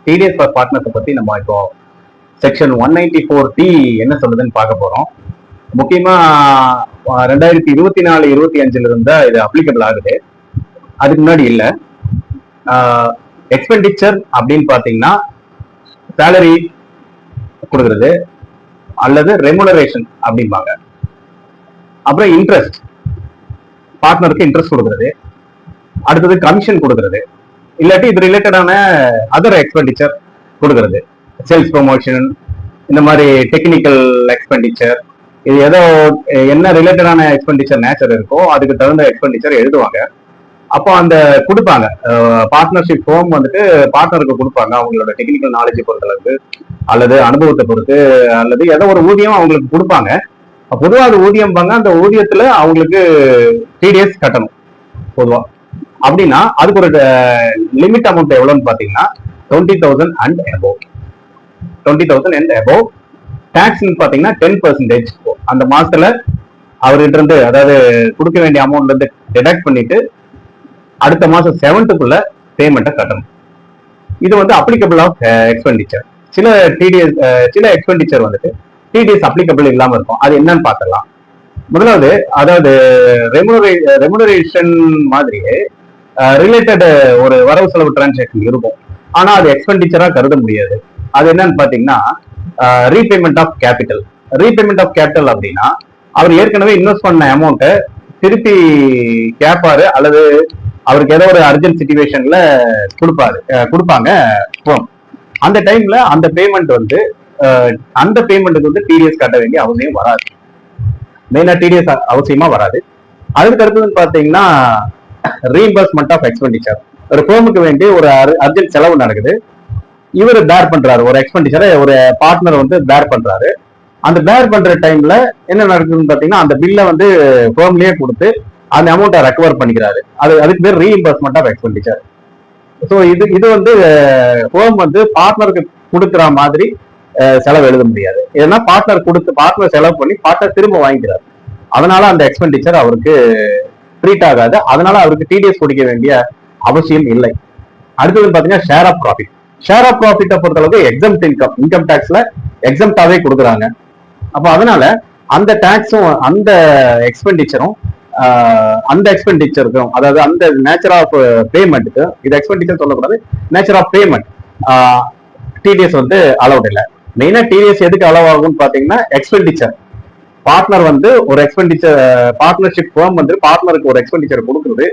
TDS for பார்ட்னர்ஸை பத்தி நம்ம இப்போ செக்ஷன் 194D என்ன சொல்லுதுன்னு பார்க்க போறோம். முக்கியமா 2024-25 இருந்தா இது அப்ளிகபிள் ஆகுது. அதுக்கு முன்னாடி இல்ல. எக்ஸ்பெண்டிச்சர் அப்படின்னு பாத்தீங்கன்னா சேலரி கொடுக்கறது அல்லது ரெமுனரேஷன் அப்படிம்பாங்க. அப்புறம் இன்ட்ரெஸ்ட், பார்ட்னருக்கு இன்ட்ரெஸ்ட் கொடுக்கறது, அடுத்தது கமிஷன் கொடுக்கறது, இல்லாட்டி இது ரிலேட்டடான அதர் எக்ஸ்பெண்டிச்சர் கொடுக்கறது, சேல்ஸ் ப்ரொமோஷன், இந்த மாதிரி டெக்னிக்கல் எக்ஸ்பெண்டிச்சர், இது ஏதோ என்ன ரிலேட்டடான எக்ஸ்பெண்டிச்சர் நேச்சர் இருக்கோ அதுக்கு தகுந்த எக்ஸ்பெண்டிச்சர் எழுதுவாங்க. அப்போ அந்த கொடுப்பாங்க பார்ட்னர்ஷிப் ஃபார்ம் வந்துட்டு பார்ட்னருக்கு கொடுப்பாங்க அவங்களோட டெக்னிக்கல் நாலேஜை பொறுத்தளவுக்கு அல்லது அனுபவத்தை பொறுத்து அல்லது ஏதோ ஒரு ஊதியம் அவங்களுக்கு கொடுப்பாங்க. பொதுவாக அது ஊதியம் பாங்க, அந்த ஊதியத்துல அவங்களுக்கு டிடிஎஸ் கட்டணும் பொதுவா. அப்படின்னா அதுக்கு ஒரு லிமிட் அமௌண்ட் எவ்வளவுன்னு பாத்தீங்கன்னா 20,000 and above. 20,000 and above. டாக்ஸ்ன்னு பாத்தீங்கன்னா 10% அந்த மாசத்துல அவர்கிட்ட இருந்து, அதாவது கொடுக்க வேண்டிய அமௌண்ட்ல இருந்து டிடக்ட் பண்ணிட்டு அடுத்த மாசம் 7th பேமெண்ட்டை கட்டணும். இது வந்து அப்ளிகபிள் ஆஃப் எக்ஸ்பெண்டிச்சர். சில டிடிஎஸ் சில எக்ஸ்பெண்டிச்சர் வந்துட்டு டிடிஎஸ் அப்ளிகபிள் இல்லாம இருக்கும். அது என்னன்னு பார்க்கலாம். முதலாவது, அதாவது ரெமுனரேஷன் மாதிரியே ரிலேட்டட் ஒரு வரவு செலவு டிரான்சாக்ஷன் இருக்கும். ஆனா அது எக்ஸ்பெண்டிச்சரா கருத முடியாது. அது என்னன்னு பாத்தீங்கன்னா repayment of capital. Repayment of capital அப்படின்னா அவர் ஏற்கனவே இன்வெஸ்ட் பண்ண அமௌண்ட்டை திருப்பி கேட்பாரு அல்லது அவருக்கு ஏதோ ஒரு அர்ஜென்ட் சிச்சுவேஷன்ல கொடுப்பாங்க. அந்த டைம்ல அந்த பேமெண்ட் வந்து அந்த பேமெண்ட்டுக்கு வந்து டிடிஎஸ் கட்ட வேண்டிய அவசியம் வராது. மெயினா டிடிஎஸ் அவசியமா வராது. அதுக்கு அடுத்ததுன்னு பாத்தீங்கன்னா ரீஇம்பர்ஸ்மெண்ட் ஆஃப் எக்ஸ்பெண்டிச்சர். ஒரு ஃபேமுக்கு வேண்டி ஒரு அர்ஜென்ட் செலவு நடக்குது, இவர் பேர் பண்றாரு, ஒரு எக்ஸ்பெண்டிச்சரை ஒரு பார்ட்னர் வந்து பேர் பண்றாரு. அந்த பேர் பண்ற டைம்ல என்ன நடக்குதுன்னு பாத்தீங்கன்னா அந்த பில்லை வந்து ஃபேம்லயே கொடுத்து அந்த அமௌண்ட்டை ரெக்கவர் பண்ணிக்கிறாரு. அதுக்கு பேர் ரீஇம்பர்ஸ்மெண்ட் ஆஃப் எக்ஸ்பெண்டிச்சர். ஸோ இது வந்து ஃபேம் வந்து பார்ட்னருக்கு கொடுக்குற மாதிரி செலவு எழுத முடியாது. ஏன்னா பார்ட்னர் செலவு பண்ணி பார்ட்னர் திரும்ப வாங்கிக்கிறார். அதனால அந்த எக்ஸ்பெண்டிச்சர் அவருக்கு ட்ரீட் ஆகாது. அதனால அவருக்கு டிடிஎஸ் கொடுக்க வேண்டிய அவசியம் இல்லை. அடுத்தது பாத்தீங்கன்னா share of profit. Share of ப்ராஃபிட்டை பொறுத்தளவுக்கு எக்ஸம்ட் இன்கம் டாக்ஸ்ல எக்ஸம்டாவே கொடுக்குறாங்க. அப்போ அதனால அந்த டாக்ஸும் அந்த எக்ஸ்பெண்டிச்சரும் அந்த எக்ஸ்பெண்டிச்சருக்கும், அதாவது அந்த நேச்சர் ஆஃப் பேமெண்ட்டுக்கு, இது எக்ஸ்பெண்டிச்சர் சொல்லக்கூடாது, நேச்சர் ஆஃப் பேமெண்ட் டிடிஎஸ் வந்து அலௌட் இல்லை. மெயினா டிடிஎஸ் எதுக்கு அலோவ் ஆகும்னு பாத்தீங்கன்னா எக்ஸ்பெண்டிச்சர். பார்ட்னர் வந்து ஒரு எக்ஸ்பெண்டிச்சர், பார்ட்னர்ஷிப் ஃபார்ம் வந்து பார்ட்னருக்கு ஒரு எக்ஸ்பெண்டிச்சர் கொடுக்குறது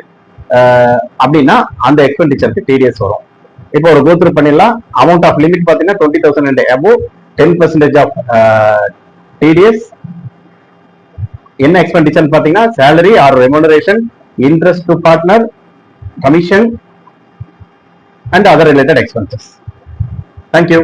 அப்படின்னா அந்த எக்ஸ்பெண்டிச்சருக்கு டிடிஎஸ் வரும். இப்போ ஒரு கோத்ரூ பண்ணிடலாம். அமௌண்ட் ஆஃப் லிமிட் பாத்தீங்கன்னா 20,000 and above, 10% ஆஃப் டிடிஎஸ். என்ன எக்ஸ்பெண்டிச்சர் பாத்தீங்கன்னா salary or remuneration, interest to partner, commission and other related expenses. Thank you.